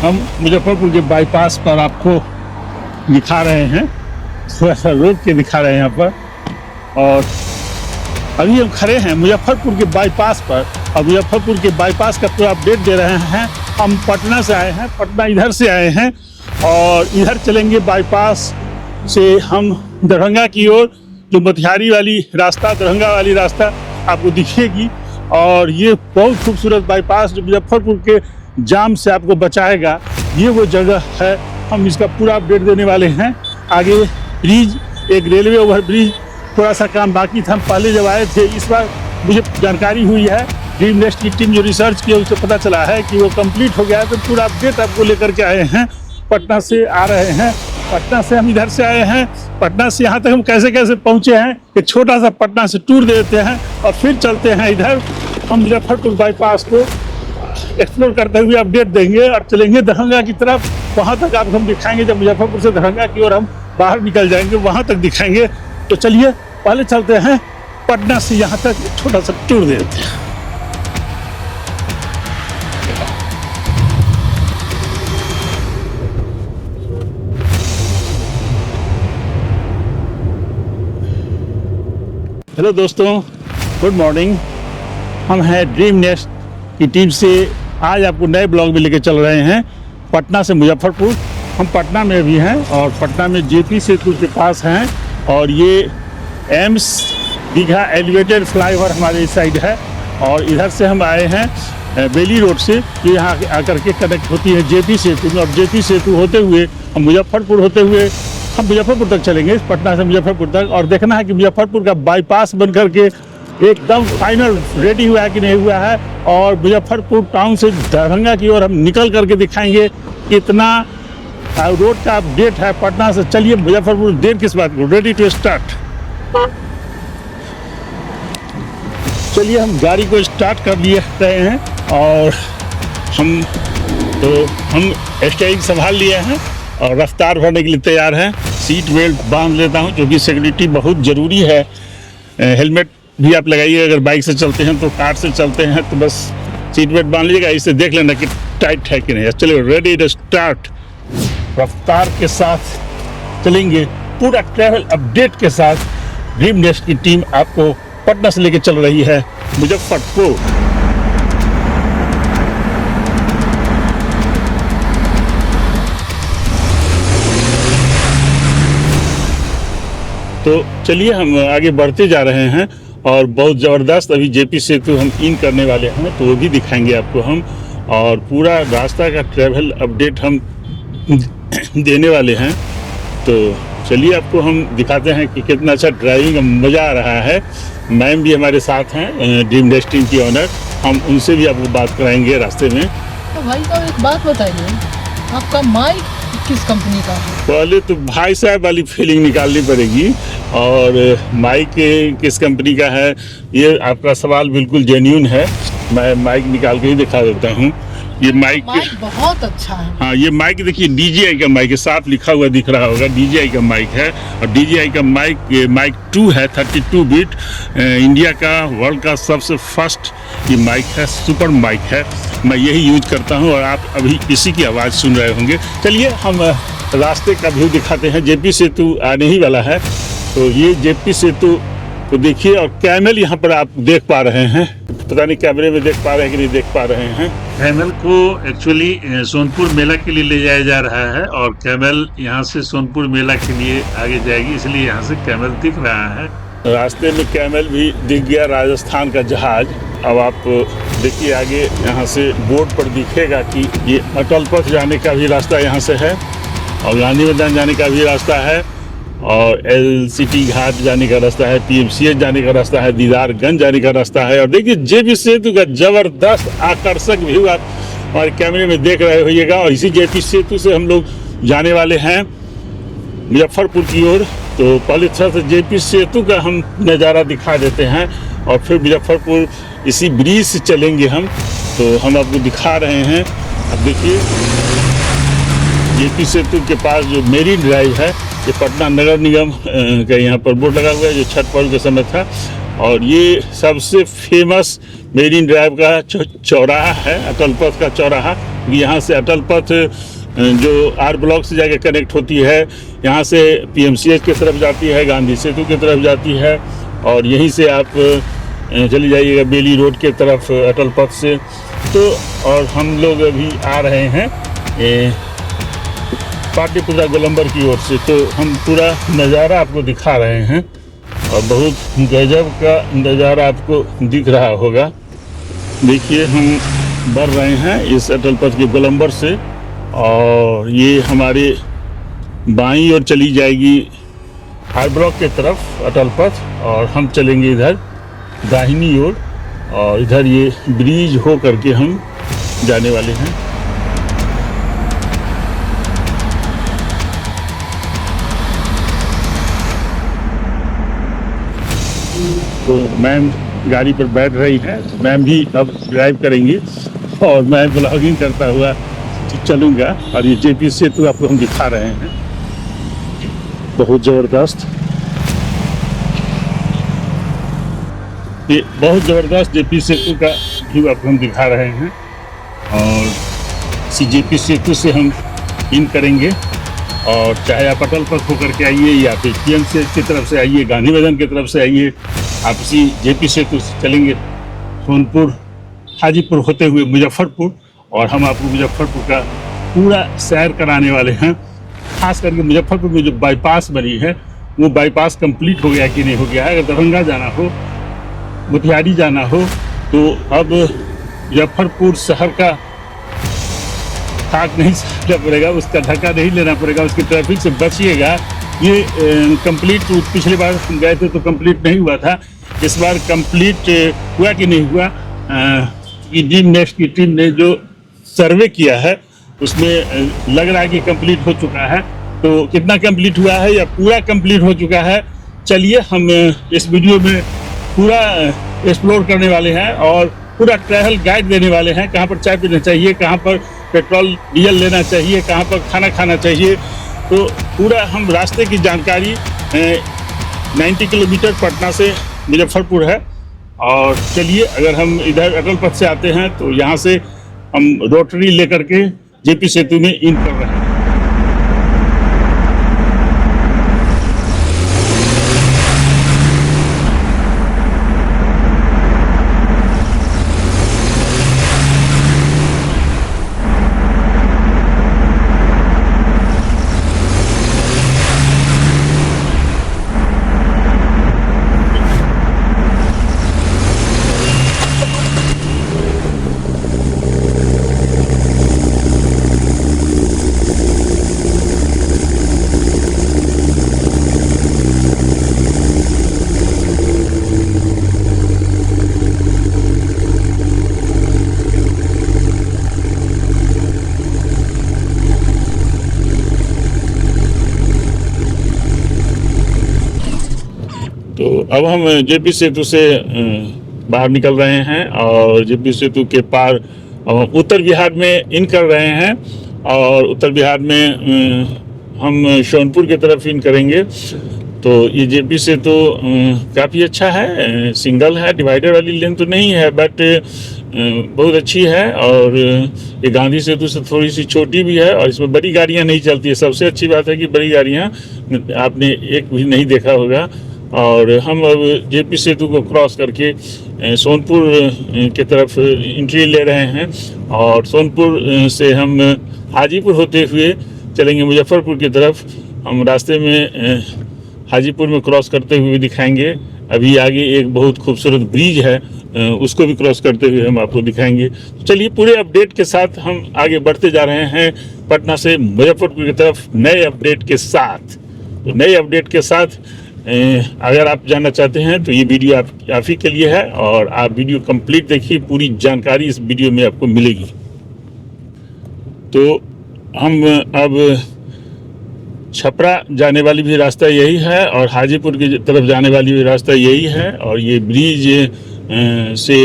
हम मुजफ्फरपुर के बाईपास पर आपको दिखा रहे हैं, थोड़ा सा रोक के दिखा रहे हैं यहाँ पर। और अभी हम खड़े हैं मुजफ्फरपुर के बाईपास पर और मुजफ्फरपुर के बाईपास का पूरा अपडेट दे रहे हैं। हम पटना से आए हैं, पटना इधर से आए हैं और इधर चलेंगे बाईपास से हम दरभंगा की ओर। जो मोतिहारी वाली रास्ता, दरभंगा वाली रास्ता आपको दिखेगी और ये बहुत खूबसूरत बाईपास जो मुजफ्फरपुर के जाम से आपको बचाएगा, ये वो जगह है। हम इसका पूरा अपडेट देने वाले हैं। आगे ब्रिज, एक रेलवे ओवर ब्रिज, थोड़ा सा काम बाकी था। हम पहले जब आए थे, इस बार मुझे जानकारी हुई है, ड्रीम नेस्ट की टीम जो रिसर्च की उससे पता चला है कि वो कंप्लीट हो गया है। तो पूरा अपडेट आपको लेकर के आए हैं। पटना से आ रहे हैं, पटना से हम इधर से आए हैं। पटना से यहाँ तक हम कैसे कैसे पहुँचे हैं, एक छोटा सा पटना से टूर देते हैं और फिर चलते हैं इधर। हम मुजफ्फरपुर बाईपास को एक्सप्लोर करते हुए अपडेट देंगे और चलेंगे दरभंगा की तरफ। वहाँ तक आपको हम दिखाएंगे। जब मुजफ्फरपुर से दरभंगा की ओर हम बाहर निकल जाएंगे, वहाँ तक दिखाएंगे। तो चलिए पहले चलते हैं पटना से यहाँ तक छोटा सा टूर देते हैं। हेलो दोस्तों, गुड मॉर्निंग। हम हैं ड्रीम नेस्ट की टीम से आज आपको नए ब्लॉग में लेके चल रहे हैं पटना से मुजफ्फरपुर। हम पटना में भी हैं और पटना में जेपी सेतु के पास हैं और ये एम्स दीघा एलिवेटेड फ्लाईओवर हमारे इस साइड है। और इधर से हम आए हैं बेली रोड से, जो यहाँ आकर के कनेक्ट होती है जेपी सेतु में। और जेपी सेतु होते हुए हम मुजफ्फरपुर होते हुए हम मुजफ्फरपुर तक चलेंगे, पटना से मुजफ्फरपुर तक। और देखना है कि मुजफ्फरपुर का बाईपास बन करके एकदम फाइनल रेडी हुआ है कि नहीं हुआ है। और मुजफ्फरपुर टाउन से दरभंगा की ओर हम निकल करके दिखाएंगे कितना रोड का अपडेट है पटना से। चलिए मुजफ्फरपुर, देर किस बात को, रेडी टू स्टार्ट। चलिए हम गाड़ी को स्टार्ट कर लिए रहे हैं और हम स्टीयरिंग संभाल लिए हैं और रफ्तार भरने के लिए तैयार हैं। सीट बेल्ट बांध लेता हूं क्योंकि सिक्योरिटी बहुत ज़रूरी है। हेलमेट भी आप लगाइए, अगर बाइक से चलते हैं तो, कार से चलते हैं तो बस सीट बेल्ट बांध लीजिएगा। इससे देख लेना कि टाइट है कि नहीं। चलिए रेडी टू स्टार्ट। रफ्तार के साथ चलेंगे, पूरा ट्रैवल अपडेट के साथ ड्रीम नेस्ट की टीम आपको पटना से लेके चल रही है मुजफ्फरपुर। तो चलिए हम आगे बढ़ते जा रहे हैं और बहुत ज़बरदस्त अभी जेपी सेतु हम इन करने वाले हैं, तो वो भी दिखाएंगे आपको हम। और पूरा रास्ता का ट्रैवल अपडेट हम देने वाले हैं। तो चलिए आपको हम दिखाते हैं कि कितना अच्छा ड्राइविंग का मज़ा आ रहा है। मैम भी हमारे साथ हैं, ड्रीम नेस्ट टीम की ऑनर। हम उनसे भी आपको बात कराएंगे रास्ते में। तो भाई साहब एक बात बताइए, आपका माइक किस कंपनी का है? पहले तो भाई साहब वाली फीलिंग निकालनी पड़ेगी। और माइक किस कंपनी का है, ये आपका सवाल बिल्कुल जेन्युइन है। मैं माइक निकाल के ही दिखा देता हूँ। ये माइक बहुत अच्छा है। हाँ, ये माइक देखिए DJI का माइक है, साथ लिखा हुआ दिख रहा होगा, DJI का माइक है। और DJI का माइक 2 है, 32 बिट, इंडिया का, वर्ल्ड का सबसे फर्स्ट ये माइक है, सुपर माइक है। मैं यही यूज करता हूँ और आप अभी इसी की आवाज़ सुन रहे होंगे। चलिए हम रास्ते का व्यू दिखाते हैं। जेपी सेतु आने ही वाला है, तो ये जेपी सेतु को देखिए। और कैमल यहाँ पर आप देख पा रहे हैं, पता नहीं कैमरे में देख पा रहे हैं कि नहीं देख पा रहे हैं। कैमल को एक्चुअली सोनपुर मेला के लिए ले जाया जा रहा है और कैमल यहाँ से सोनपुर मेला के लिए आगे जाएगी, इसलिए यहाँ से कैमल दिख रहा है। रास्ते में कैमल भी दिख गया, राजस्थान का जहाज। अब आप देखिए आगे यहाँ से बोर्ड पर दिखेगा कि ये अटल पथ जाने का भी रास्ता यहाँ से है और गांधी मैदान जाने का भी रास्ता है और LCT घाट जाने का रास्ता है, PMCH जाने का रास्ता है, दीदारगंज जाने का रास्ता है। और देखिए जेपी सेतु का जबरदस्त आकर्षक व्यू आप हमारे कैमरे में देख रहे होइएगा। और इसी जेपी सेतु से हम लोग जाने वाले हैं मुजफ्फरपुर की ओर। तो पहले थोड़ा सा जेपी सेतु का हम नज़ारा दिखा देते हैं और फिर मुजफ्फरपुर इसी ब्रिज से चलेंगे हम। तो हम आपको दिखा रहे हैं। अब देखिए जेपी सेतु के पास जो मेरीन ड्राइव है, ये पटना नगर निगम का यहाँ पर बोर्ड लगा हुआ है, जो छठ पर्व के समय था। और ये सबसे फेमस मेरीन ड्राइव का चौराहा है, अटल पथ का चौराहा। यहाँ से अटल पथ जो आर ब्लॉक से जाके कनेक्ट होती है, यहाँ से PMCH की तरफ जाती है, गांधी सेतु की तरफ जाती है, और यहीं से आप चली जाइएगा बेली रोड के तरफ अटल पथ से। तो और हम लोग अभी आ रहे हैं पाटलिपुत्रा गोलंबर की ओर से, तो हम पूरा नज़ारा आपको दिखा रहे हैं और बहुत गजब का नज़ारा आपको दिख रहा होगा। देखिए हम बढ़ रहे हैं इस अटल पथ के गोलंबर से, और ये हमारे बाईं ओर चली जाएगी आर ब्लॉक के तरफ अटल पथ, और हम चलेंगे इधर दाहिनी ओर, और इधर ये ब्रिज हो करके हम जाने वाले हैं। तो मैम गाड़ी पर बैठ रही है, मैम भी अब ड्राइव करेंगी और मैं ब्लॉगिंग करता हुआ चलूँगा। और ये JP सेतु आपको हम दिखा रहे हैं, बहुत ज़बरदस्त, ये बहुत ज़बरदस्त JP सेतु का व्यू आपको हम दिखा रहे हैं। और इसी JP सेतु से हम इन करेंगे, और चाहे आप अटल पथ होकर के आइए या फिर PMCH की तरफ से आइए, गांधी मैदान की तरफ से आइए, आप इसी JP सेतु से चलेंगे सोनपुर हाजीपुर होते हुए मुजफ्फरपुर, और हम आपको मुजफ्फरपुर का पूरा सैर कराने वाले हैं। खास करके मुजफ्फरपुर में जो बाईपास बनी है, वो बाईपास कंप्लीट हो गया कि नहीं हो गया है। अगर दरभंगा जाना हो, मोतिहारी जाना हो, तो अब मुजफ्फरपुर शहर का थाक नहीं सहना पड़ेगा, उसका धक्का नहीं लेना पड़ेगा, उसकी ट्रैफिक से बचिएगा। ये कंप्लीट, पिछली बार हम गए थे तो कंप्लीट नहीं हुआ था, इस बार कंप्लीट हुआ कि नहीं हुआ। कि ड्रीम नेक्स्ट की टीम ने जो सर्वे किया है उसमें लग रहा है कि कंप्लीट हो चुका है। तो कितना कंप्लीट हुआ है या पूरा कंप्लीट हो चुका है, चलिए हम इस वीडियो में पूरा एक्सप्लोर करने वाले हैं और पूरा ट्रैवल गाइड देने वाले हैं। कहाँ पर चाय पीना चाहिए, कहाँ पर पेट्रोल डीजल लेना चाहिए, कहाँ पर खाना खाना चाहिए, तो पूरा हम रास्ते की जानकारी 90 किलोमीटर पटना से मुजफ्फरपुर है। और चलिए, अगर हम इधर अटल पथ से आते हैं तो यहाँ से हम रोटरी लेकर के JP सेतु में इन कर रहे हैं। तो अब हम JP सेतु से बाहर निकल रहे हैं और JP सेतु के पार उत्तर बिहार में इन कर रहे हैं, और उत्तर बिहार में हम सोनपुर की तरफ इन करेंगे। तो ये JP सेतु काफ़ी अच्छा है, सिंगल है, डिवाइडर वाली लेन तो नहीं है, बट बहुत अच्छी है। और ये गांधी सेतु से थोड़ी सी छोटी भी है और इसमें बड़ी गाड़ियां नहीं चलती है। सबसे अच्छी बात है कि बड़ी गाड़ियां आपने एक भी नहीं देखा होगा। और हम अब JP सेतु को क्रॉस करके सोनपुर की तरफ एंट्री ले रहे हैं, और सोनपुर से हम हाजीपुर होते हुए चलेंगे मुजफ्फरपुर की तरफ। हम रास्ते में हाजीपुर में क्रॉस करते हुए दिखाएंगे। अभी आगे एक बहुत खूबसूरत ब्रिज है, उसको भी क्रॉस करते हुए हम आपको दिखाएंगे। तो चलिए, पूरे अपडेट के साथ हम आगे बढ़ते जा रहे हैं पटना से मुजफ्फरपुर की तरफ नए अपडेट के साथ। तो नए अपडेट के साथ अगर आप जानना चाहते हैं तो ये वीडियो आप ही के लिए है, और आप वीडियो कंप्लीट देखिए, पूरी जानकारी इस वीडियो में आपको मिलेगी। तो हम अब छपरा जाने वाली भी रास्ता यही है और हाजीपुर की तरफ जाने वाली भी रास्ता यही है, और ये ब्रिज से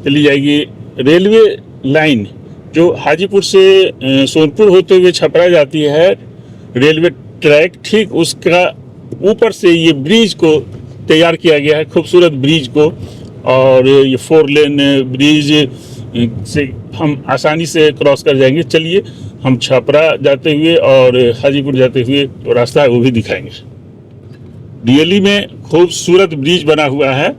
चली जाएगी रेलवे लाइन जो हाजीपुर से सोनपुर होते हुए छपरा जाती है, रेलवे ट्रैक, ठीक उसका ऊपर से ये ब्रिज को तैयार किया गया है, खूबसूरत ब्रिज को। और ये 4 लेन ब्रिज से हम आसानी से क्रॉस कर जाएंगे। चलिए हम छपरा जाते हुए और हाजीपुर जाते हुए जो रास्ता है वो भी दिखाएंगे। रियली में खूबसूरत ब्रिज बना हुआ है,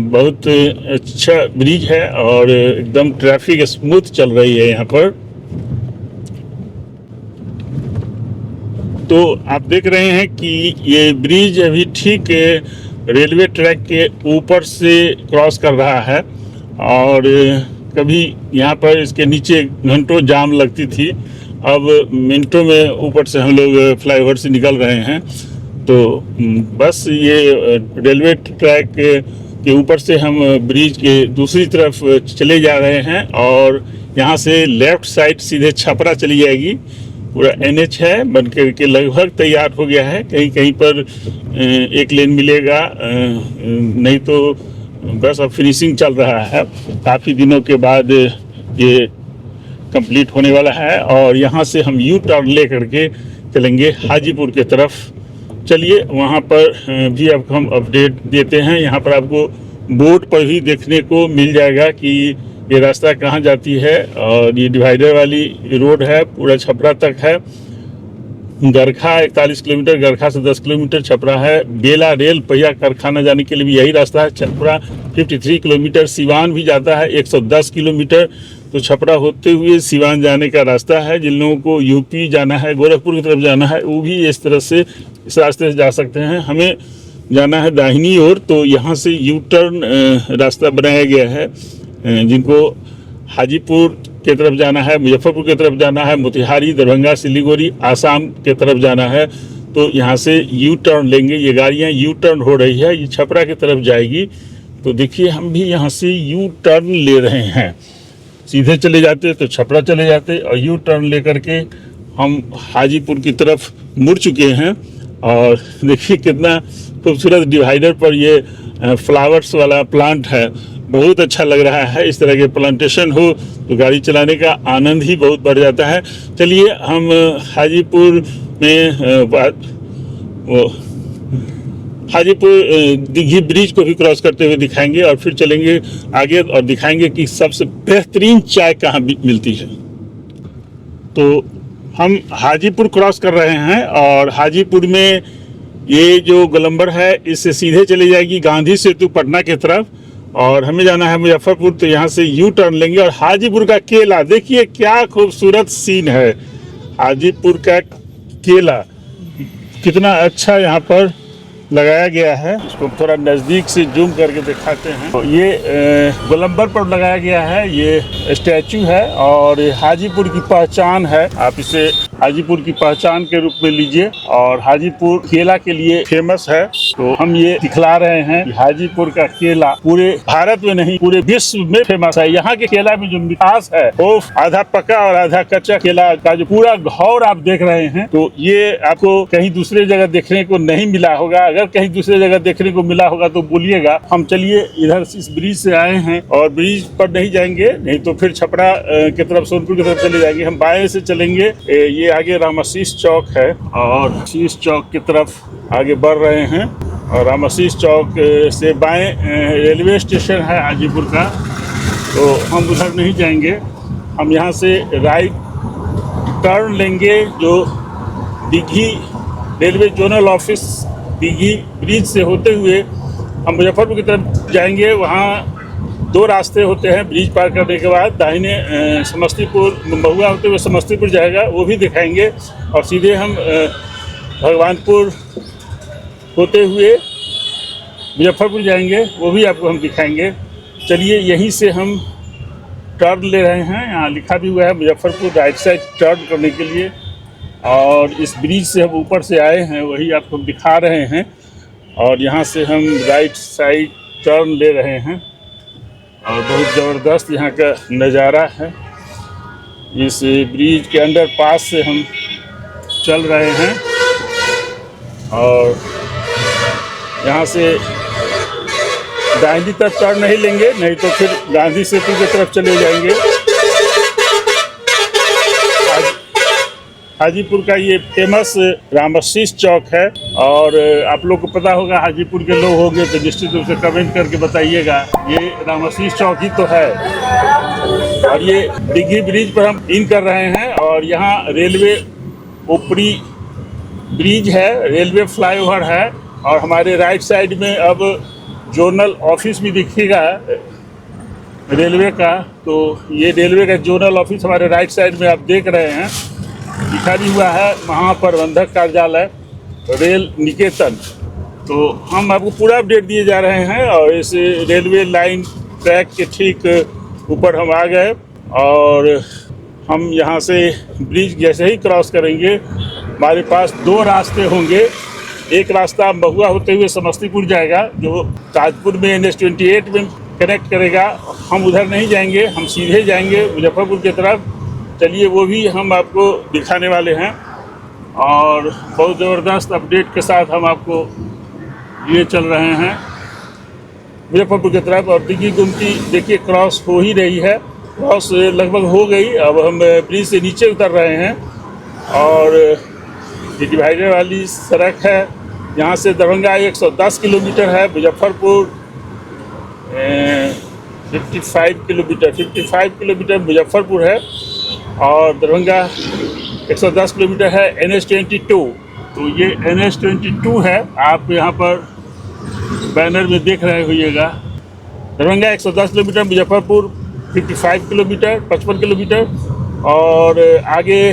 बहुत अच्छा ब्रिज है और एकदम ट्रैफिक स्मूथ चल रही है यहाँ पर। तो आप देख रहे हैं कि ये ब्रिज अभी ठीक रेलवे ट्रैक के ऊपर से क्रॉस कर रहा है और कभी यहाँ पर इसके नीचे घंटों जाम लगती थी, अब मिनटों में ऊपर से हम लोग फ्लाईओवर से निकल रहे हैं। तो बस ये रेलवे ट्रैक के ऊपर से हम ब्रिज के दूसरी तरफ चले जा रहे हैं और यहाँ से लेफ़्ट साइड सीधे छपरा चली जाएगी। पूरा NH है, बन के लगभग तैयार हो गया है। कहीं कहीं पर एक लेन मिलेगा, नहीं तो बस अब फिनिशिंग चल रहा है। काफ़ी दिनों के बाद ये कंप्लीट होने वाला है और यहाँ से हम यू टर्न ले करके चलेंगे हाजीपुर के तरफ। चलिए वहाँ पर भी अब हम अपडेट देते हैं। यहाँ पर आपको बोर्ड पर भी देखने को मिल जाएगा कि ये रास्ता कहाँ जाती है और ये डिवाइडर वाली रोड है, पूरा छपरा तक है। गरखा 41 किलोमीटर, गरखा से 10 किलोमीटर छपरा है। बेला रेल पहिया कारखाना जाने के लिए भी यही रास्ता है। छपरा 53 किलोमीटर, सिवान भी जाता है 110 किलोमीटर। तो छपरा होते हुए सिवान जाने का रास्ता है। जिन लोगों को यूपी जाना है, गोरखपुर की तरफ जाना है, वो भी इस तरह से इस रास्ते से जा सकते हैं। हमें जाना है दाहिनी ओर, तो यहाँ से यू टर्न रास्ता बनाया गया है। जिनको हाजीपुर के तरफ जाना है, मुजफ्फरपुर की तरफ जाना है, मोतिहारी, दरभंगा, सिलीगुड़ी, आसाम के तरफ जाना है, तो यहाँ से यू टर्न लेंगे। ये गाड़ियाँ यू टर्न हो रही है, ये छपरा की तरफ जाएगी। तो देखिए हम भी यहाँ से यू टर्न ले रहे हैं। सीधे चले जाते तो छपरा चले जाते और यू टर्न ले करके हम हाजीपुर की तरफ मुड़ चुके हैं। और देखिए कितना खूबसूरत डिवाइडर पर ये फ्लावर्स वाला प्लांट है, बहुत अच्छा लग रहा है। इस तरह के प्लांटेशन हो तो गाड़ी चलाने का आनंद ही बहुत बढ़ जाता है। चलिए हम हाजीपुर में हाजीपुर दिघी ब्रिज को भी क्रॉस करते हुए दिखाएंगे और फिर चलेंगे आगे और दिखाएंगे कि सबसे बेहतरीन चाय कहाँ मिलती है। तो हम हाजीपुर क्रॉस कर रहे हैं और हाजीपुर में ये जो गोलंबर है इससे सीधे चली जाएगी गांधी सेतु पटना की तरफ और हमें जाना है मुजफ्फरपुर। तो यहाँ से यू टर्न लेंगे और हाजीपुर का केला देखिए क्या खूबसूरत सीन है। हाजीपुर का केला कितना अच्छा यहाँ पर लगाया गया है। इसको थोड़ा नज़दीक से जूम करके दिखाते हैं। तो ये गोलंबर पर लगाया गया है, ये स्टैचू है और हाजीपुर की पहचान है। आप इसे हाजीपुर की पहचान के रूप में लीजिए और हाजीपुर केला के लिए फेमस है। तो हम ये दिखला रहे हैं कि हाजीपुर का केला पूरे भारत में नहीं पूरे विश्व में फेमस है। यहाँ के केला में जो मिठास है वो आधा पका और आधा कच्चा केला का जो पूरा घौर आप देख रहे हैं, तो ये आपको कहीं दूसरे जगह देखने को नहीं मिला होगा। अगर कहीं दूसरे जगह देखने को मिला होगा तो बोलिएगा। हम चलिए इधर इस ब्रिज से आए हैं और ब्रिज पर नहीं जाएंगे, नहीं तो फिर छपरा की तरफ सोनपुर की तरफ चले जाएंगे। हम बाएं से चलेंगे। ये आगे रामाशीष चौक है और शीश चौक की तरफ आगे बढ़ रहे हैं और रामाशीष चौक से बाएं रेलवे स्टेशन है हाजीपुर का। तो हम उधर नहीं जाएंगे, हम यहाँ से राइट टर्न लेंगे जो Dighi railway zonal office Dighi bridge से होते हुए हम मुजफ्फरपुर की तरफ जाएंगे। वहाँ दो रास्ते होते हैं। ब्रिज पार करने के बाद दाहिने समस्तीपुर महुआ होते हुए समस्तीपुर जाएगा, वो भी दिखाएंगे और सीधे हम भगवानपुर होते हुए मुजफ्फरपुर जाएंगे, वो भी आपको हम दिखाएंगे। चलिए यहीं से हम टर्न ले रहे हैं। यहाँ लिखा भी हुआ है मुजफ्फरपुर राइट साइड टर्न करने के लिए और इस ब्रिज से हम ऊपर से आए हैं वही आपको दिखा रहे हैं और यहाँ से हम राइट साइड टर्न ले रहे हैं और बहुत ज़बरदस्त यहाँ का नज़ारा है। इस ब्रिज के अंडर पास से हम चल रहे हैं और यहाँ से दाहिनी तरफ टर्न नहीं लेंगे, नहीं तो फिर गांधी सेतु की तरफ चले जाएंगे। हाजीपुर का ये फेमस रामाशीष चौक है और आप लोग को पता होगा, हाजीपुर के लोग होंगे तो निश्चित रूप से कमेंट करके बताइएगा। ये रामाशीष चौक ही तो है। और ये दिघी ब्रिज पर हम इन कर रहे हैं और यहाँ रेलवे ऊपरी ब्रिज है, रेलवे फ्लाईओवर है और हमारे राइट साइड में अब जोनल ऑफिस भी दिखेगा रेलवे का। तो ये रेलवे का जोनल ऑफिस हमारे राइट साइड में आप देख रहे हैं, लिखा भी हुआ है महाप्रबंधक कार्यालय रेल निकेतन। तो हम आपको पूरा अपडेट दिए जा रहे हैं और इस रेलवे लाइन ट्रैक के ठीक ऊपर हम आ गए और हम यहाँ से ब्रिज जैसे ही क्रॉस करेंगे हमारे पास दो रास्ते होंगे। एक रास्ता महुआ होते हुए समस्तीपुर जाएगा जो ताजपुर में NH-28 में कनेक्ट करेगा। हम उधर नहीं जाएंगे, हम सीधे जाएंगे मुजफ्फरपुर की तरफ। चलिए वो भी हम आपको दिखाने वाले हैं और बहुत ज़बरदस्त अपडेट के साथ हम आपको ये चल रहे हैं मुजफ्फरपुर की तरफ। और दिघी गुमटी देखिए क्रॉस हो ही रही है, क्रॉस लगभग हो गई। अब हम ब्रिज से नीचे उतर रहे हैं और ये डिवाइडर वाली सड़क है। यहाँ से दरभंगा 110 किलोमीटर है, मुजफ्फरपुर 55 किलोमीटर मुजफ्फरपुर है और दरभंगा 110 किलोमीटर है। NH-22 तो ये NH-22 है, आप यहाँ पर बैनर में देख रहे होइएगा। दरभंगा 110 किलोमीटर, मुजफ्फरपुर 55 किलोमीटर और आगे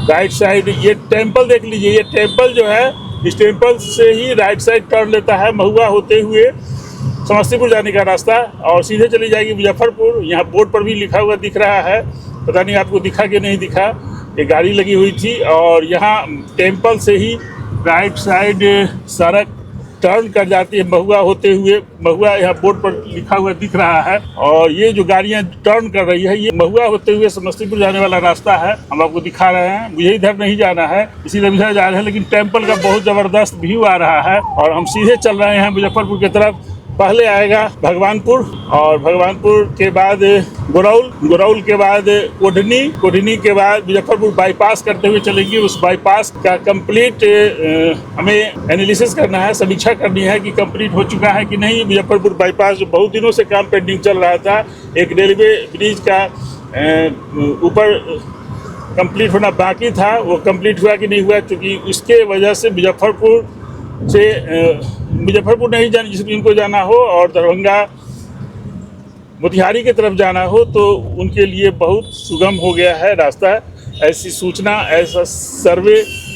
राइट साइड ये टेंपल देख लीजिए। ये टेंपल जो है, इस टेंपल से ही राइट साइड टर्न लेता है महुआ होते हुए समस्तीपुर जाने का रास्ता और सीधे चली जाएगी मुजफ्फरपुर। यहाँ बोर्ड पर भी लिखा हुआ दिख रहा है, पता नहीं आपको दिखा कि नहीं दिखा। एक गाड़ी लगी हुई थी और यहाँ टेंपल से ही राइट साइड सड़क टर्न कर जाती है महुआ होते हुए। महुआ यहाँ बोर्ड पर लिखा हुआ दिख रहा है और ये जो गाड़ियाँ टर्न कर रही है ये महुआ होते हुए समस्तीपुर जाने वाला रास्ता है। हम आपको दिखा रहे हैं, मुझे इधर नहीं जाना है इसीलिए इधर जा रहे हैं, लेकिन टेंपल का बहुत ज़बरदस्त व्यू आ रहा है और हम सीधे चल रहे हैं मुजफ्फरपुर की तरफ। पहले आएगा भगवानपुर और भगवानपुर के बाद गोरौल के बाद कोढ़नी के बाद मुजफ्फरपुर बाईपास करते हुए चलेंगे। उस बाईपास का कंप्लीट हमें एनालिसिस करना है, समीक्षा करनी है कि कंप्लीट हो चुका है कि नहीं। मुजफ्फरपुर बाईपास जो बहुत दिनों से काम पेंडिंग चल रहा था, एक रेलवे ब्रिज का ऊपर कंप्लीट होना बाकी था, वो कंप्लीट हुआ कि नहीं हुआ, क्योंकि उसके वजह से मुजफ्फरपुर नहीं जाना, जिनको जाना हो और दरभंगा मोतिहारी की तरफ जाना हो तो उनके लिए बहुत सुगम हो गया है रास्ता। ऐसी सूचना, ऐसा सर्वे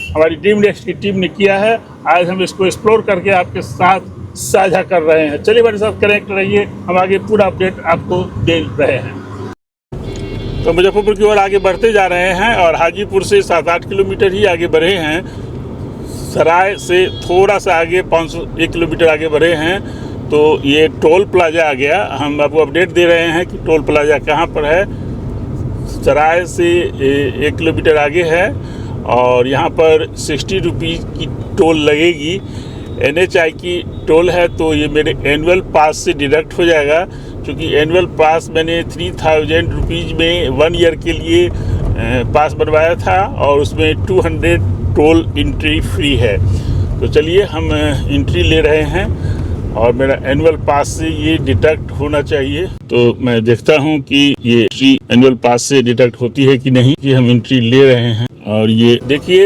हमारी ड्रीम डेस्क की टीम ने किया है। आज हम इसको एक्सप्लोर करके आपके साथ साझा कर रहे हैं। चलिए हमारे साथ कनेक्ट रहिए, हम आगे पूरा अपडेट आपको दे रहे हैं। तो मुजफ्फरपुर की ओर आगे बढ़ते जा रहे हैं और हाजीपुर से 7-8 किलोमीटर ही आगे बढ़े हैं। सराय से थोड़ा सा आगे 1 किलोमीटर आगे बढ़े हैं तो ये टोल प्लाजा आ गया। हम आपको अपडेट दे रहे हैं कि टोल प्लाजा कहाँ पर है। सराय से 1 किलोमीटर आगे है और यहाँ पर 60 रुपीज़ की टोल लगेगी। NHI की टोल है तो ये मेरे एनुअल पास से डिडक्ट हो जाएगा, क्योंकि एनुअल पास मैंने 3000 रुपीज़ में 1 ईयर के लिए पास बनवाया था और उसमें 200 टोल एंट्री फ्री है। तो चलिए हम एंट्री ले रहे हैं और मेरा एनुअल पास से ये डिडक्ट होना चाहिए। तो मैं देखता हूँ कि ये एंट्री एनुअल पास से डिडक्ट होती है कि नहीं, कि हम एंट्री ले रहे हैं। और ये देखिए,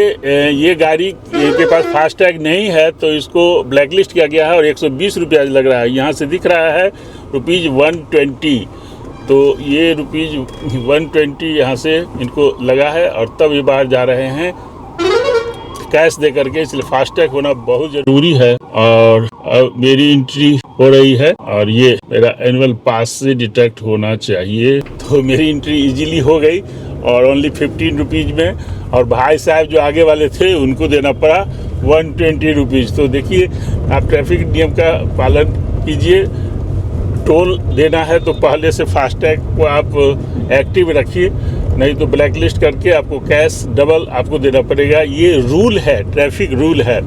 ये गाड़ी के पास फास्टैग नहीं है तो इसको ब्लैक लिस्ट किया गया है और 120 रुपया लग रहा है। यहाँ से दिख रहा है ₹120, तो ये ₹120 यहाँ से इनको लगा है और तब ये बाहर जा रहे हैं कैश दे करके, इसलिए फास्टैग होना बहुत ज़रूरी है। और अब मेरी एंट्री हो रही है और ये मेरा एनुअल पास से डिडक्ट होना चाहिए। तो मेरी एंट्री इजीली हो गई और ओनली 15 रुपीज़ में, और भाई साहब जो आगे वाले थे उनको देना पड़ा 120 रुपीज़। तो देखिए, आप ट्रैफिक नियम का पालन कीजिए। टोल देना है तो पहले से फास्टैग को आप एक्टिव रखिए, नहीं तो ब्लैक लिस्ट करके आपको कैश डबल आपको देना पड़ेगा। ये रूल है, ट्रैफिक रूल है।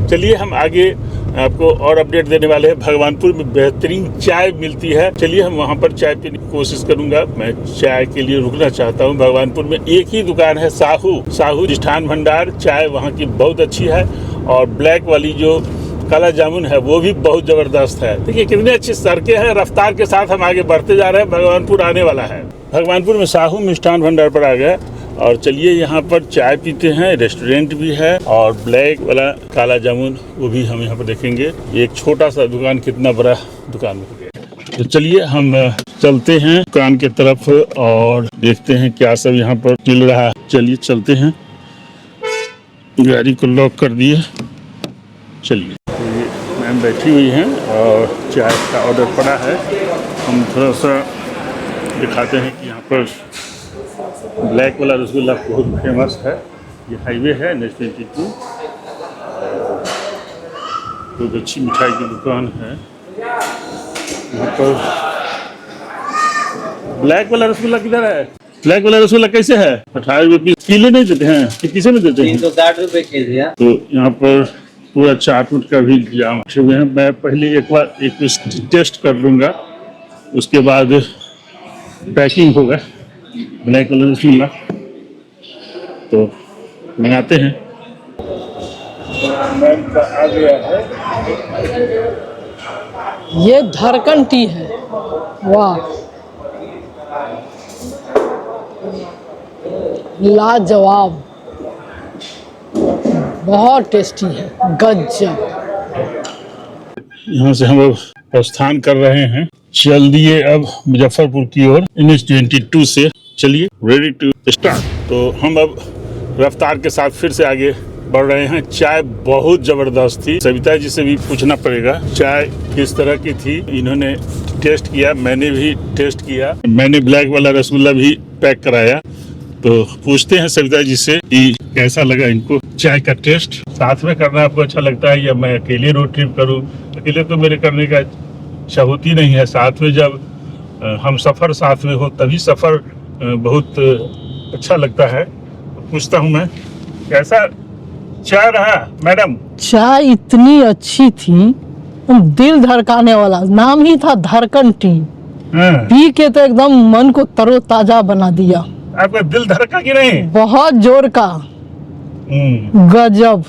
चलिए हम आगे आपको और अपडेट देने वाले हैं। भगवानपुर में बेहतरीन चाय मिलती है, चलिए हम वहाँ पर चाय पीने की कोशिश करूँगा। मैं चाय के लिए रुकना चाहता हूँ। भगवानपुर में एक ही दुकान है, साहू मिष्ठान भंडार। चाय वहाँ की बहुत अच्छी है और ब्लैक वाली जो काला जामुन है वो भी बहुत ज़बरदस्त है। देखिए कितनी अच्छी सड़कें हैं, रफ्तार के साथ हम आगे बढ़ते जा रहे हैं। भगवानपुर आने वाला है। भगवानपुर में साहू मिष्ठान भंडार पर आ गए और चलिए यहाँ पर चाय पीते हैं। रेस्टोरेंट भी है और ब्लैक वाला काला जामुन वो भी हम यहाँ पर देखेंगे। एक छोटा सा दुकान कितना बड़ा दुकान हो गया। तो चलिए हम चलते हैं दुकान के तरफ और देखते हैं क्या सब यहाँ पर मिल रहा है। चलिए चलते हैं, गाड़ी को लॉक कर दिए। चलिए मैम बैठी हुई हैं और चाय का ऑर्डर पड़ा है। हम थोड़ा सा दिखाते हैं कि यहाँ पर ब्लैक वाला रसगुल्ला बहुत फेमस है। ये हाईवे है NH-22, बहुत अच्छी मिठाई की दुकान है। यहाँ पर ब्लैक वाला रसगुल्ला किधर है? ब्लैक वाला रसगुल्ला कैसे है? 18 रुपये पीस। किलो नहीं देते हैं कि किसे में देते हैं? 360 रुपए केजी है। तो यहाँ पर पूरा चाट उट का भी इंतजाम हुए हैं। मैं पहले एक बार एक पीस टेस्ट कर लूँगा, उसके बाद पैकिंग होगा ब्लैक वाला रसगुल्ला। तो मंगाते हैं। आ गया है, ये धड़कन टी है। वाह, लाजवाब, बहुत टेस्टी है, गजब। यहाँ से हम लोग प्रस्थान कर रहे हैं। चल दिए अब मुजफ्फरपुर की ओर NH-22 से। चलिए रेडी टू स्टार्ट। तो हम अब रफ्तार के साथ फिर से आगे बढ़ रहे हैं। चाय बहुत जबरदस्त थी। सविता जी से भी पूछना पड़ेगा चाय किस तरह की थी। इन्होंने टेस्ट किया, मैंने भी टेस्ट किया। मैंने ब्लैक वाला रसगुल्ला भी पैक कराया। तो पूछते हैं सविता जी से कि कैसा लगा इनको चाय का टेस्ट। साथ में करना आपको अच्छा लगता है या मैं अकेले रोड ट्रिप करूं? अकेले तो मेरे करने का इच्छा होती नहीं है। साथ में जब हम सफ़र साथ में हो तभी सफ़र बहुत अच्छा लगता है। पूछता हूँ मैं, कैसा चाय रहा मैडम? चाय इतनी अच्छी थी, दिल धड़काने वाला। नाम ही था धड़कन टी। पी के तो एकदम मन को तरोताजा बना दिया। आपका दिल धड़का कि नहीं? बहुत जोर का, गजब,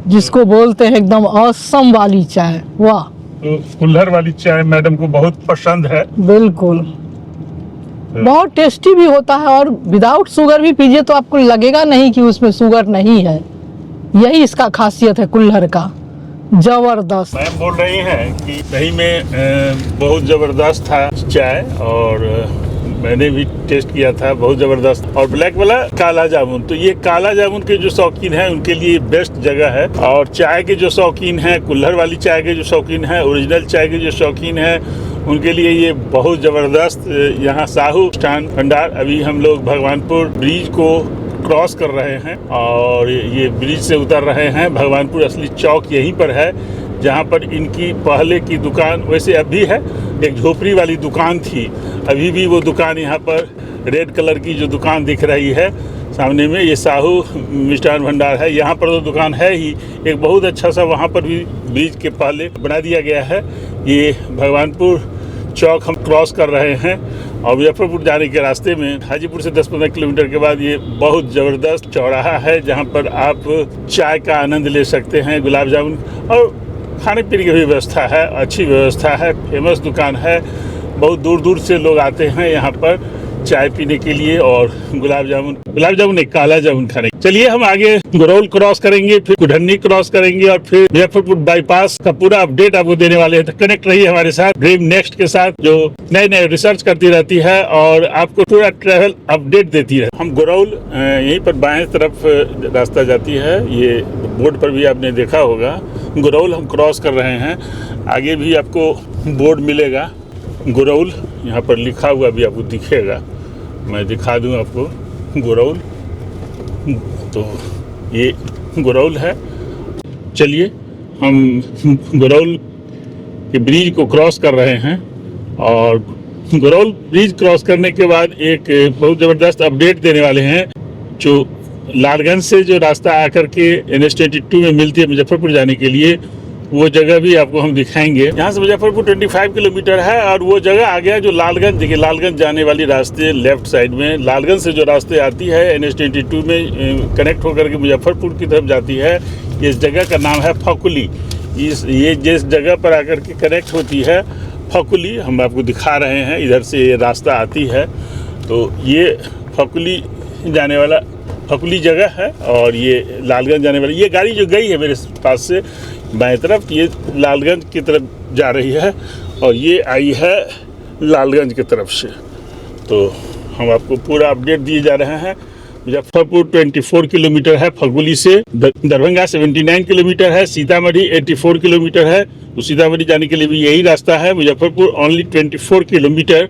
जिसको बोलते हैं एकदम औसम वाली चाय। वाह, तो कुल्हड़ वाली चाय मैडम को बहुत पसंद है। बिल्कुल, बहुत टेस्टी भी होता है और विदाउट शुगर भी पीजिए तो आपको लगेगा नहीं कि उसमें शुगर नहीं है। यही इसका खासियत है कुल्हड़ का। जबरदस्त। मैम बोल रही हैं कि सही में बहुत ज़बरदस्त था चाय और मैंने भी टेस्ट किया था, बहुत ज़बरदस्त। और ब्लैक वाला काला जामुन, तो ये काला जामुन के जो शौकीन हैं उनके लिए बेस्ट जगह है। और चाय के जो शौकीन हैं, कुल्हड़ वाली चाय के जो शौकीन हैं, ओरिजिनल चाय के जो शौकीन हैं, उनके लिए ये बहुत ज़बरदस्त यहाँ साहू मिष्ठान भंडार। अभी हम लोग भगवानपुर ब्रिज को क्रॉस कर रहे हैं और ये ब्रिज से उतर रहे हैं। भगवानपुर असली चौक यहीं पर है जहाँ पर इनकी पहले की दुकान वैसे अब भी है, एक झोपड़ी वाली दुकान थी। अभी भी वो दुकान यहाँ पर रेड कलर की जो दुकान दिख रही है सामने में, ये साहू मिष्ठान भंडार है। यहाँ पर तो दुकान है ही, एक बहुत अच्छा सा वहाँ पर भी ब्रिज के पहले बना दिया गया है। ये भगवानपुर चौक हम क्रॉस कर रहे हैं और मुजफ्फरपुर जाने के रास्ते में हाजीपुर से 10-15 किलोमीटर के बाद ये बहुत ज़बरदस्त चौराहा है जहाँ पर आप चाय का आनंद ले सकते हैं, गुलाब जामुन और खाने पीने की भी व्यवस्था है, अच्छी व्यवस्था है, फेमस दुकान है। बहुत दूर दूर से लोग आते हैं यहाँ पर चाय पीने के लिए और गुलाब जामुन नहीं, काला जामुन खाने। चलिए हम आगे गुरौल क्रॉस करेंगे, फिर कुढ़न्नी क्रॉस करेंगे और फिर मुजफ्फरपुर बाईपास का पूरा अपडेट आपको देने वाले हैं। तो कनेक्ट रहिए हमारे साथ ड्रीम नेक्स्ट के साथ, जो नए नए रिसर्च करती रहती है और आपको पूरा ट्रैवल अपडेट देती है। हम गुरौल यहीं पर बाएं तरफ रास्ता जाती है, ये बोर्ड पर भी आपने देखा होगा। गुरौल हम क्रॉस कर रहे हैं, आगे भी आपको बोर्ड मिलेगा गुरौल, यहाँ पर लिखा हुआ भी आपको दिखेगा। मैं दिखा दूँ आपको गुरौल, तो ये गुरौल है। चलिए हम गुरौल के ब्रिज को क्रॉस कर रहे हैं और गुरौल ब्रिज क्रॉस करने के बाद एक बहुत ज़बरदस्त अपडेट देने वाले हैं। जो लालगंज से जो रास्ता आकर के NH-22 में मिलती है मुजफ्फरपुर जाने के लिए, वो जगह भी आपको हम दिखाएंगे। यहाँ से मुजफ्फरपुर 25 किलोमीटर है और वो जगह आ गया जो लालगंज, देखिए लालगंज जाने वाली रास्ते लेफ्ट साइड में, लालगंज से जो रास्ते आती है NH-22 में कनेक्ट होकर के मुजफ्फरपुर की तरफ जाती है। इस जगह का नाम है फकुली। ये जिस जगह पर आकर के कनेक्ट होती है फकुली, हम आपको दिखा रहे हैं। इधर से ये रास्ता आती है तो ये फकुली जाने वाला फकुली जगह है, और ये लालगंज जाने वाली ये गाड़ी जो गई है मेरे पास से बाएं तरफ, ये लालगंज की तरफ जा रही है, और ये आई है लालगंज की तरफ से। तो हम आपको पूरा अपडेट दिए जा रहे हैं। मुजफ्फरपुर 24 किलोमीटर है फगुली से, दरभंगा 79 किलोमीटर है, सीतामढ़ी 84 किलोमीटर है। तो सीतामढ़ी जाने के लिए भी यही रास्ता है। मुजफ्फरपुर ओनली 24 किलोमीटर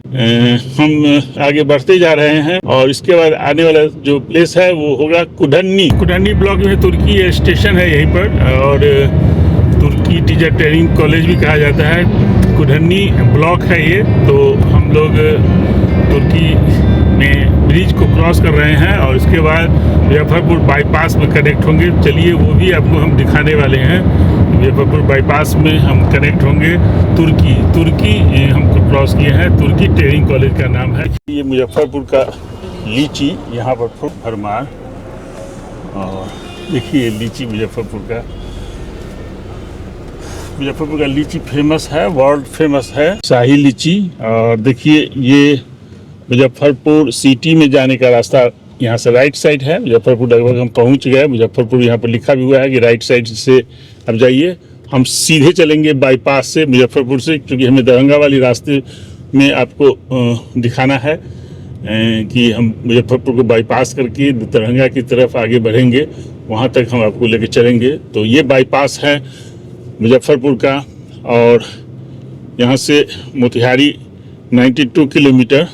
हम आगे बढ़ते जा रहे हैं, और इसके बाद आने वाला जो प्लेस है वो होगा कुढ़नी ब्लॉक में तुर्की स्टेशन है यहीं पर, और तुर्की टीचर ट्रेनिंग कॉलेज भी कहा जाता है। कुढ़नी ब्लॉक है ये। तो हम लोग तुर्की में ब्रिज को क्रॉस कर रहे हैं, और इसके बाद मुजफ्फरपुर बाईपास में कनेक्ट होंगे। चलिए वो भी आपको हम दिखाने वाले हैं। मुजफ्फरपुर बाईपास में हम कनेक्ट होंगे तुर्की हमको क्रॉस किए हैं। तुर्की ट्रेनिंग कॉलेज का नाम है। ये मुजफ्फरपुर का लीची यहाँ पर खूब भरमार, और देखिए लीची मुजफ्फरपुर का लीची फेमस है, वर्ल्ड फेमस है शाही लीची। और देखिए ये मुजफ्फरपुर सिटी में जाने का रास्ता यहाँ से राइट साइड है। मुजफ्फरपुर लगभग हम पहुँच गए। मुजफ्फरपुर यहाँ पर लिखा भी हुआ है कि राइट साइड से अब जाइए। हम सीधे चलेंगे बाईपास से मुजफ्फरपुर से, क्योंकि हमें दरभंगा वाली रास्ते में आपको दिखाना है कि हम मुजफ्फरपुर को बाईपास करके दरभंगा की तरफ आगे बढ़ेंगे, वहाँ तक हम आपको लेके चलेंगे। तो ये बाईपास है मुजफ्फरपुर का, और यहाँ से Motihari 92 kilometre,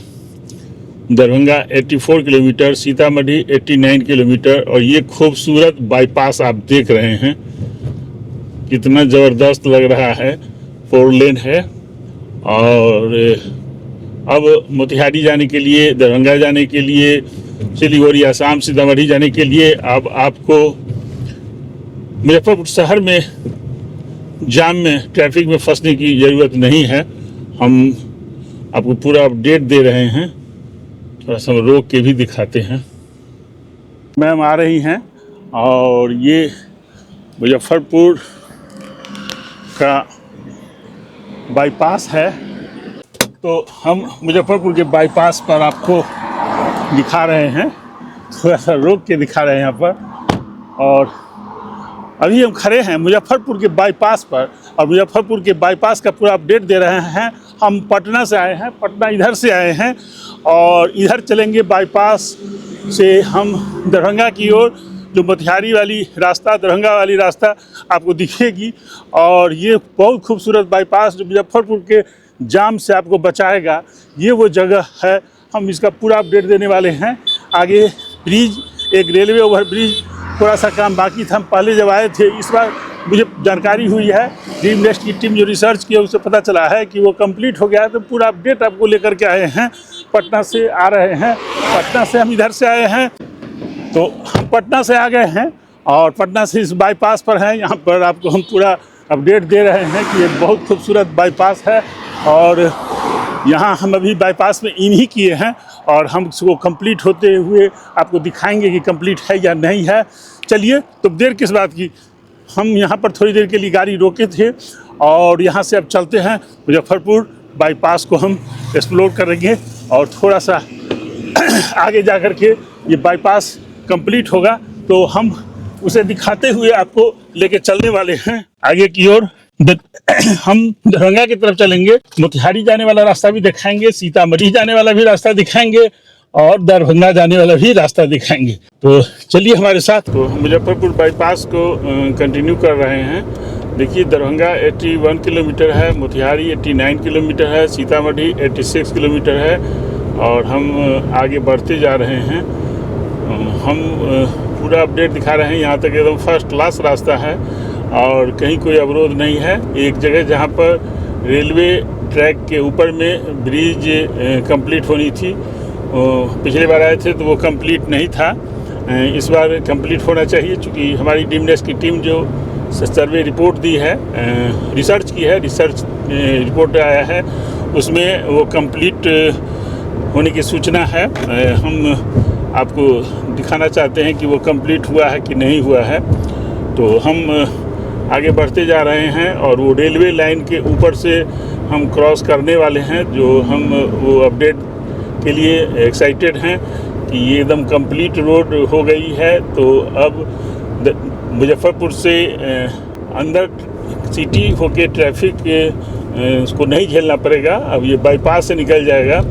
Darbhanga 84 kilometre, Sitamarhi 89 kilometre. और ये खूबसूरत बाईपास आप देख रहे हैं, कितना ज़बरदस्त लग रहा है। 4 लेन है, और अब मोतिहारी जाने के लिए, दरभंगा जाने के लिए, सिलीगुड़ी आसाम सीतामढ़ी जाने के लिए अब आपको मुजफ्फरपुर शहर में जाम में ट्रैफिक में फंसने की ज़रूरत नहीं है। हम आपको पूरा अपडेट दे रहे हैं। थोड़ा सा रोक के भी दिखाते हैं। मैम आ रही हैं, और ये मुजफ्फरपुर का बाईपास है। तो हम मुजफ्फरपुर के बाईपास पर आपको दिखा रहे हैं, थोड़ा सा रोक के दिखा रहे हैं यहाँ पर। और अभी हम खड़े हैं मुजफ्फरपुर के बाईपास पर, और मुजफ्फरपुर के बाईपास का पूरा अपडेट दे रहे हैं। हम पटना से आए हैं, पटना इधर से आए हैं, और इधर चलेंगे बाईपास से हम दरभंगा की ओर। जो मोतिहारी वाली रास्ता, दरभंगा वाली रास्ता आपको दिखेगी, और ये बहुत खूबसूरत बाईपास जो मुजफ्फरपुर के जाम से आपको बचाएगा, ये वो जगह है। हम इसका पूरा अपडेट देने वाले हैं। आगे ब्रिज, एक रेलवे ओवर ब्रिज, थोड़ा सा काम बाकी था। हम पहले जब आए थे, इस बार मुझे जानकारी हुई है, ड्रीम नेस्ट की टीम जो रिसर्च की है उससे पता चला है कि वो कंप्लीट हो गया है। तो पूरा अपडेट आपको लेकर के आए हैं। पटना से आ रहे हैं, पटना से हम इधर से आए हैं, तो हम पटना से आ गए हैं, और पटना से इस बाईपास पर हैं। यहाँ पर आपको हम पूरा अपडेट दे रहे हैं कि ये बहुत खूबसूरत बाईपास है, और यहाँ हम अभी बाईपास में इन ही किए हैं, और हम इसको कंप्लीट होते हुए आपको दिखाएंगे कि कंप्लीट है या नहीं है। चलिए, तो देर किस बात की, हम यहाँ पर थोड़ी देर के लिए गाड़ी रोके थे, और यहाँ से अब चलते हैं मुजफ्फरपुर बाईपास को हम एक्सप्लोर करेंगे, और थोड़ा सा आगे जा कर के ये बाईपास कंप्लीट होगा तो हम उसे दिखाते हुए आपको लेके चलने वाले हैं आगे की ओर। हम दरभंगा की तरफ चलेंगे, मोतिहारी जाने वाला रास्ता भी दिखाएंगे, सीतामढ़ी जाने वाला भी रास्ता दिखाएंगे, और दरभंगा जाने वाला भी रास्ता दिखाएंगे। तो चलिए हमारे साथ। तो मुजफ्फरपुर बाईपास को कंटिन्यू कर रहे हैं। देखिए, दरभंगा 81 किलोमीटर है, मोतिहारी 89 किलोमीटर है, सीतामढ़ी 86 किलोमीटर है, और हम आगे बढ़ते जा रहे हैं। हम पूरा अपडेट दिखा रहे हैं। यहाँ तक एकदम फर्स्ट क्लास रास्ता है, और कहीं कोई अवरोध नहीं है। एक जगह जहाँ पर रेलवे ट्रैक के ऊपर में ब्रिज कंप्लीट होनी थी, पिछले बार आए थे तो वो कंप्लीट नहीं था। इस बार कंप्लीट होना चाहिए, क्योंकि हमारी ड्रीम नेस्ट की टीम जो सर्वे रिपोर्ट दी है, रिसर्च की है, रिसर्च रिपोर्ट आया है, उसमें वो कंप्लीट होने की सूचना है। हम आपको दिखाना चाहते हैं कि वो कंप्लीट हुआ है कि नहीं हुआ है। तो हम आगे बढ़ते जा रहे हैं, और वो रेलवे लाइन के ऊपर से हम क्रॉस करने वाले हैं, जो हम वो अपडेट के लिए एक्साइटेड हैं कि ये एकदम कंप्लीट रोड हो गई है। तो अब मुजफ्फरपुर से अंदर सिटी होके ट्रैफिक उसको नहीं झेलना पड़ेगा। अब ये बाईपास से निकल जाएगा।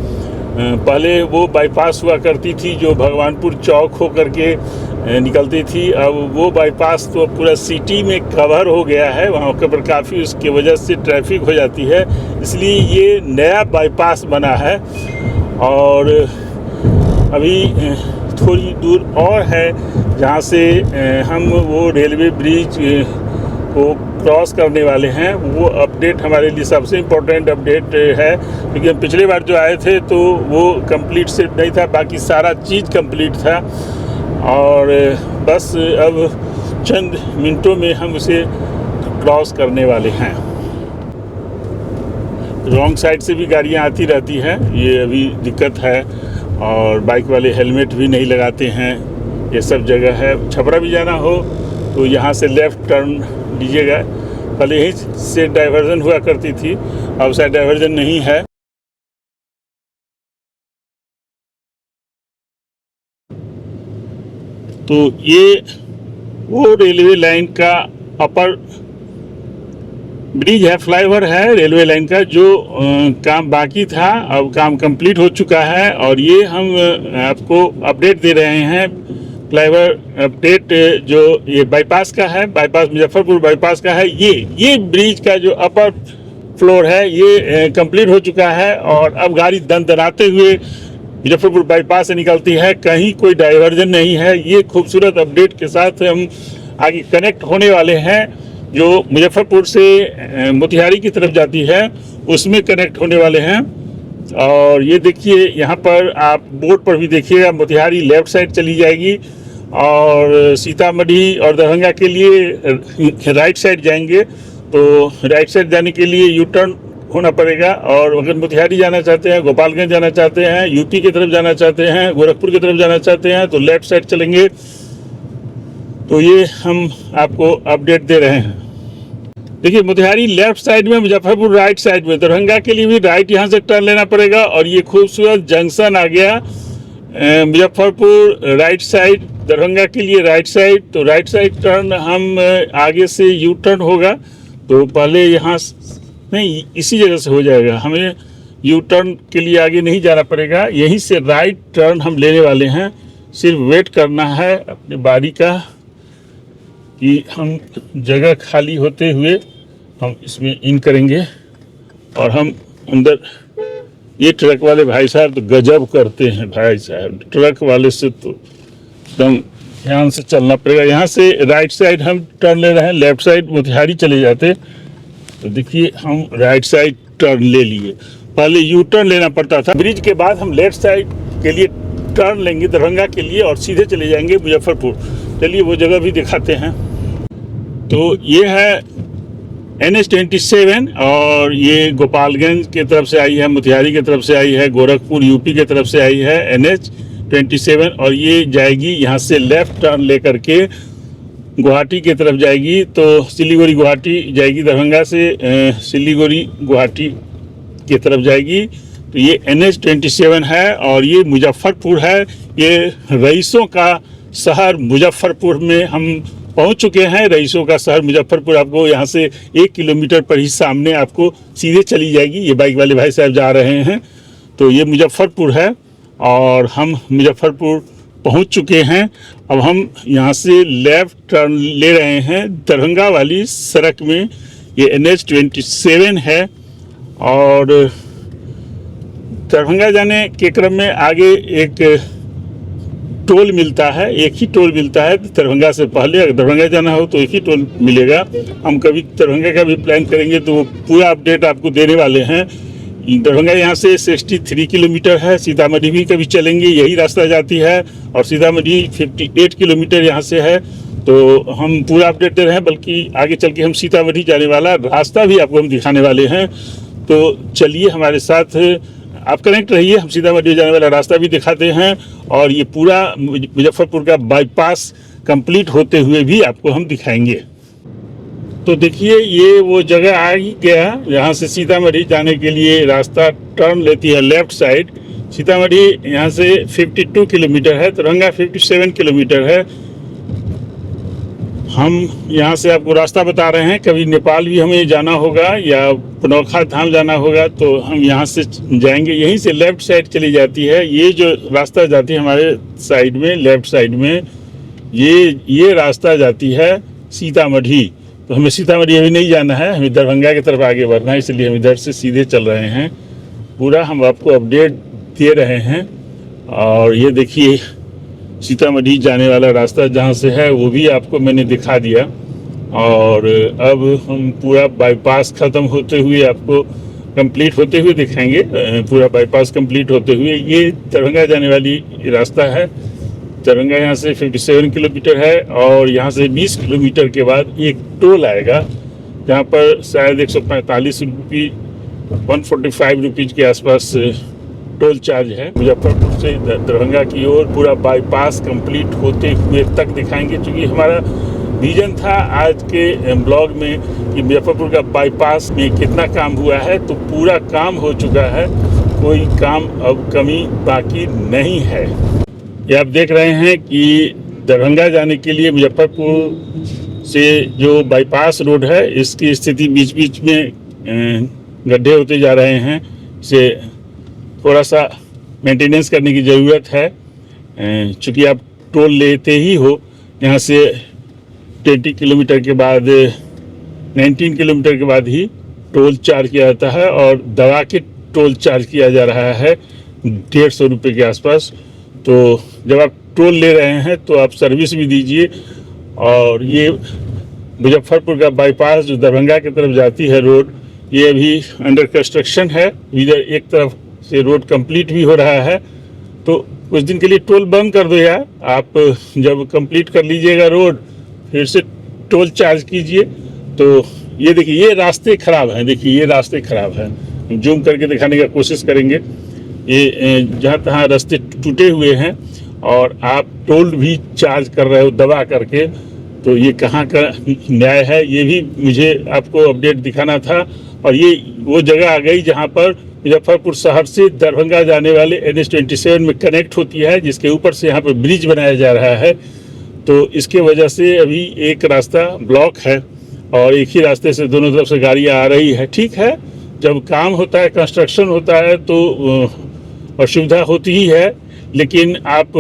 पहले वो बाईपास हुआ करती थी जो भगवानपुर चौक हो करके निकलती थी। अब वो बाईपास तो पूरा सिटी में कवर हो गया है, वहाँ पर काफ़ी उसकी वजह से ट्रैफिक हो जाती है, इसलिए ये नया बाईपास बना है। और अभी थोड़ी दूर और है जहाँ से हम वो रेलवे ब्रिज को क्रॉस करने वाले हैं। वो अपडेट हमारे लिए सबसे इम्पोर्टेंट अपडेट है, क्योंकि हम पिछली बार जो आए थे तो वो कंप्लीट से नहीं था, बाकी सारा चीज़ कंप्लीट था। और बस अब चंद मिनटों में हम उसे क्रॉस करने वाले हैं। रॉन्ग साइड से भी गाड़ियाँ आती रहती हैं, ये अभी दिक्कत है। और बाइक वाले हेलमेट भी नहीं लगाते हैं, ये सब जगह है। छपरा भी जाना हो तो यहाँ से लेफ़्ट टर्न लीजिएगा। पहले यहीं से डाइवर्जन हुआ करती थी, अब शायद डाइवर्जन नहीं है। तो ये वो रेलवे लाइन का अपर ब्रिज है, फ्लाईओवर है रेलवे लाइन का, जो काम बाकी था अब काम कंप्लीट हो चुका है। और ये हम आपको अपडेट दे रहे हैं, फ्लाईओवर अपडेट जो ये बाईपास का है, बाईपास मुजफ्फरपुर बाईपास का है। ये ब्रिज का जो अपर फ्लोर है ये कंप्लीट हो चुका है। और अब गाड़ी दंदनाते हुए मुजफ्फरपुर बाईपास से निकलती है, कहीं कोई डाइवर्जन नहीं है। ये खूबसूरत अपडेट के साथ हम आगे कनेक्ट होने वाले हैं। जो मुजफ्फरपुर से मोतिहारी की तरफ जाती है उसमें कनेक्ट होने वाले हैं। और ये देखिए यहाँ पर आप बोर्ड पर भी देखिएगा, मोतिहारी लेफ़्ट साइड चली जाएगी और सीतामढ़ी और दरभंगा के लिए राइट साइड जाएंगे। तो राइट साइड जाने के लिए यू टर्न होना पड़ेगा। और अगर मोतिहारी जाना चाहते हैं, गोपालगंज जाना चाहते हैं, यूपी की तरफ जाना चाहते हैं, गोरखपुर की तरफ जाना चाहते हैं तो लेफ़्ट साइड चलेंगे। तो ये हम आपको अपडेट दे रहे हैं। देखिए मोतिहारी लेफ्ट साइड में, मुजफ्फरपुर राइट साइड में, दरभंगा के लिए भी राइट यहाँ से टर्न लेना पड़ेगा। और ये खूबसूरत जंक्शन आ गया, मुजफ्फरपुर राइट साइड, दरभंगा के लिए राइट साइड। तो राइट साइड टर्न हम आगे से यू टर्न होगा, तो पहले यहाँ नहीं इसी जगह से हो जाएगा, हमें यू टर्न के लिए आगे नहीं जाना पड़ेगा, यहीं से राइट टर्न हम लेने वाले हैं। सिर्फ वेट करना है अपने बारी का कि हम जगह खाली होते हुए हम इसमें इन करेंगे। और हम अंदर, ये ट्रक वाले भाई साहब तो गजब करते हैं भाई साहब, ट्रक वाले से तो एकदम ध्यान से चलना पड़ेगा। यहाँ से राइट साइड हम टर्न ले रहे हैं, लेफ्ट साइड मोतिहारी चले जाते। तो देखिए हम राइट साइड टर्न ले लिए, पहले यू टर्न लेना पड़ता था। ब्रिज के बाद हम लेफ्ट साइड के लिए टर्न लेंगे दरभंगा के लिए और सीधे चले जाएंगे मुजफ्फरपुर। चलिए वो जगह भी दिखाते हैं। तो ये है NH-27 और ये गोपालगंज की तरफ से आई है, मोतिहारी की तरफ से आई है, गोरखपुर यूपी की तरफ से आई है NH-27। और ये जाएगी यहाँ से लेफ़्ट टर्न लेकर के गुवाहाटी की तरफ जाएगी। तो सिलीगुड़ी गुवाहाटी जाएगी, दरभंगा से सिलीगुड़ी गुवाहाटी की तरफ जाएगी। तो ये NH-27 है और ये मुजफ्फरपुर है। ये रईसों का शहर मुजफ्फरपुर में हम पहुंच चुके हैं। रईसों का शहर मुजफ्फरपुर आपको यहाँ से 1 किलोमीटर पर ही सामने आपको सीधे चली जाएगी। ये बाइक वाले भाई साहब जा रहे हैं। तो ये मुजफ्फरपुर है और हम मुजफ्फरपुर पहुंच चुके हैं। अब हम यहाँ से लेफ़्ट टर्न ले रहे हैं दरभंगा वाली सड़क में। ये NH-27 है और दरभंगा जाने के क्रम में आगे एक टोल मिलता है, एक ही टोल मिलता है दरभंगा से पहले। अगर दरभंगा जाना हो तो एक ही टोल मिलेगा। हम कभी दरभंगा का भी प्लान करेंगे तो वो पूरा अपडेट आपको देने वाले हैं। दरभंगा यहाँ से 63 किलोमीटर है, सीतामढ़ी भी कभी चलेंगे, यही रास्ता जाती है। और सीतामढ़ी 58 किलोमीटर यहाँ से है। तो हम पूरा अपडेट दे रहे हैं, बल्कि आगे चल के हम सीतामढ़ी जाने वाला रास्ता भी आपको हम दिखाने वाले हैं। तो चलिए हमारे साथ आप कनेक्ट रहिए, हम सीतामढ़ी जाने वाला रास्ता भी दिखाते हैं और ये पूरा मुजफ्फरपुर का बाईपास कंप्लीट होते हुए भी आपको हम दिखाएंगे। तो देखिए ये वो जगह आ ही गया, यहाँ से सीतामढ़ी जाने के लिए रास्ता टर्न लेती है लेफ़्ट साइड। सीतामढ़ी यहाँ से 52 किलोमीटर है, दरभंगा 57 किलोमीटर है। हम यहाँ से आपको रास्ता बता रहे हैं। कभी नेपाल भी हमें जाना होगा या पुनौखा धाम जाना होगा तो हम यहाँ से जाएंगे। यहीं से लेफ़्ट साइड चली जाती है, ये जो रास्ता जाती है हमारे साइड में, लेफ़्ट साइड में ये रास्ता जाती है सीतामढ़ी। तो हमें सीतामढ़ी अभी नहीं जाना है, हमें दरभंगा की तरफ आगे बढ़ना है, इसलिए हम इधर से सीधे चल रहे हैं। पूरा हम आपको अपडेट दे रहे हैं। और ये देखिए सीतामढ़ी जाने वाला रास्ता जहाँ से है वो भी आपको मैंने दिखा दिया। और अब हम पूरा बाईपास ख़त्म होते हुए आपको कंप्लीट होते हुए दिखाएंगे। पूरा बाईपास कंप्लीट होते हुए ये दरभंगा जाने वाली रास्ता है। दरभंगा यहाँ से 57 किलोमीटर है और यहाँ से 20 किलोमीटर के बाद एक टोल आएगा जहाँ पर शायद 145 रुपये 145 रुपीज़ के आसपास टोल चार्ज है। मुजफ्फरपुर से दरभंगा की ओर पूरा बाईपास कंप्लीट होते हुए तक दिखाएंगे, क्योंकि हमारा विजन था आज के ब्लॉग में कि मुजफ्फरपुर का बाईपास में कितना काम हुआ है। तो पूरा काम हो चुका है, कोई काम अब कमी बाकी नहीं है। ये आप देख रहे हैं कि दरभंगा जाने के लिए मुजफ्फरपुर से जो बाईपास रोड है इसकी स्थिति बीच बीच में गड्ढे होते जा रहे हैं। इसे थोड़ा सा मेंटेनेंस करने की ज़रूरत है, चूँकि आप टोल लेते ही हो। यहाँ से 20 किलोमीटर के बाद 19 किलोमीटर के बाद ही टोल चार्ज किया जाता है और दवा के टोल चार्ज किया जा रहा है 150 रुपये के आसपास। तो जब आप टोल ले रहे हैं तो आप सर्विस भी दीजिए। और ये मुजफ्फरपुर का बाईपास जो दरभंगा की तरफ जाती है रोड, ये अभी अंडर कंस्ट्रक्शन है। इधर एक तरफ से रोड कंप्लीट भी हो रहा है, तो कुछ दिन के लिए टोल बंद कर दो यार। आप जब कंप्लीट कर लीजिएगा रोड फिर से टोल चार्ज कीजिए। तो ये देखिए ये रास्ते ख़राब हैं, देखिए ये रास्ते ख़राब हैं। जूम करके दिखाने का कोशिश करेंगे। ये जहाँ तहाँ रास्ते टूटे हुए हैं और आप टोल भी चार्ज कर रहे हो दबा करके, तो ये कहाँ का न्याय है? ये भी मुझे आपको अपडेट दिखाना था। और ये वो जगह आ गई जहाँ पर मुजफ्फरपुर शहर से दरभंगा जाने वाले NH-27 में कनेक्ट होती है, जिसके ऊपर से यहाँ पर ब्रिज बनाया जा रहा है। तो इसके वजह से अभी एक रास्ता ब्लॉक है और एक ही रास्ते से दोनों तरफ से गाड़ियाँ आ रही है। ठीक है, जब काम होता है, कंस्ट्रक्शन होता है तो असुविधा होती ही है, लेकिन आप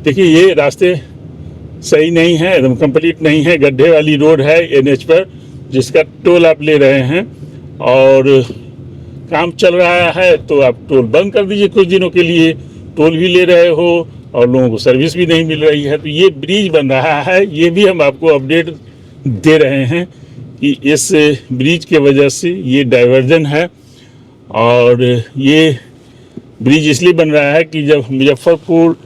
देखिए ये रास्ते सही नहीं है, एकदम कंप्लीट नहीं है। गड्ढे वाली रोड है NH पर, जिसका टोल आप ले रहे हैं और काम चल रहा है तो आप टोल बंद कर दीजिए कुछ दिनों के लिए। टोल भी ले रहे हो और लोगों को सर्विस भी नहीं मिल रही है। तो ये ब्रिज बन रहा है, ये भी हम आपको अपडेट दे रहे हैं कि इस ब्रिज के वजह से ये डाइवर्जन है। और ये ब्रिज इसलिए बन रहा है कि जब मुजफ्फरपुर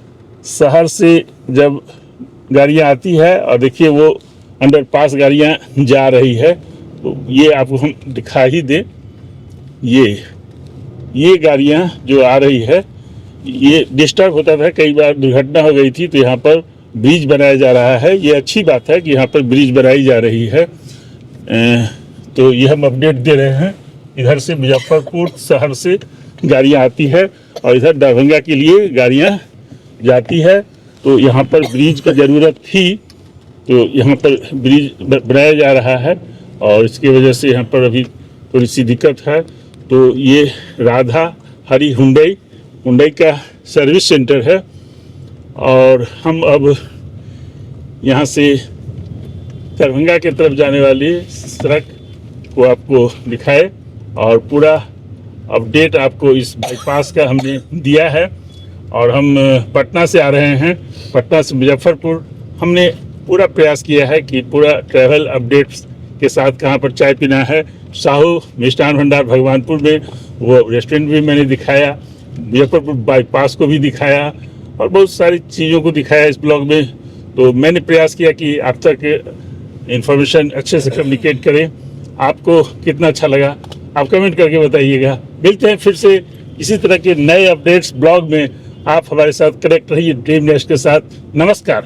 शहर से जब गाड़ियाँ आती है और देखिए वो अंडरपास गाड़ियाँ जा रही है, तो ये आपको हम दिखा ही दें। ये गाड़ियाँ जो आ रही है ये डिस्टर्ब होता था, कई बार दुर्घटना हो गई थी। तो यहाँ पर ब्रिज बनाया जा रहा है, ये अच्छी बात है कि यहाँ पर ब्रिज बनाई जा रही है। तो ये हम अपडेट दे रहे हैं। इधर से मुजफ्फरपुर शहर से गाड़ियाँ आती है और इधर दरभंगा के लिए गाड़ियाँ जाती है। तो यहाँ पर ब्रिज की ज़रूरत थी, तो यहाँ पर ब्रिज बनाया जा रहा है और इसकी वजह से यहाँ पर अभी थोड़ी सी दिक्कत है। तो ये राधा हरी हुंडई का सर्विस सेंटर है और हम अब यहाँ से दरभंगा की तरफ जाने वाली सड़क को आपको दिखाए और पूरा अपडेट आपको इस बाईपास का हमने दिया है। और हम पटना से आ रहे हैं, पटना से मुजफ्फरपुर हमने पूरा प्रयास किया है कि पूरा ट्रैवल अपडेट्स के साथ कहाँ पर चाय पीना है। साहू मिष्ठान भंडार भगवानपुर में वो रेस्टोरेंट भी मैंने दिखाया, मुजफ्फरपुर बाईपास को भी दिखाया और बहुत सारी चीज़ों को दिखाया इस ब्लॉग में। तो मैंने प्रयास किया कि आप तक इन्फॉर्मेशन अच्छे से कम्युनिकेट करें। आपको कितना अच्छा लगा आप कमेंट करके बताइएगा। मिलते हैं फिर से इसी तरह के नए अपडेट्स ब्लॉग में। आप हमारे साथ कनेक्ट रहिए ड्रीम नेस्ट के साथ। नमस्कार।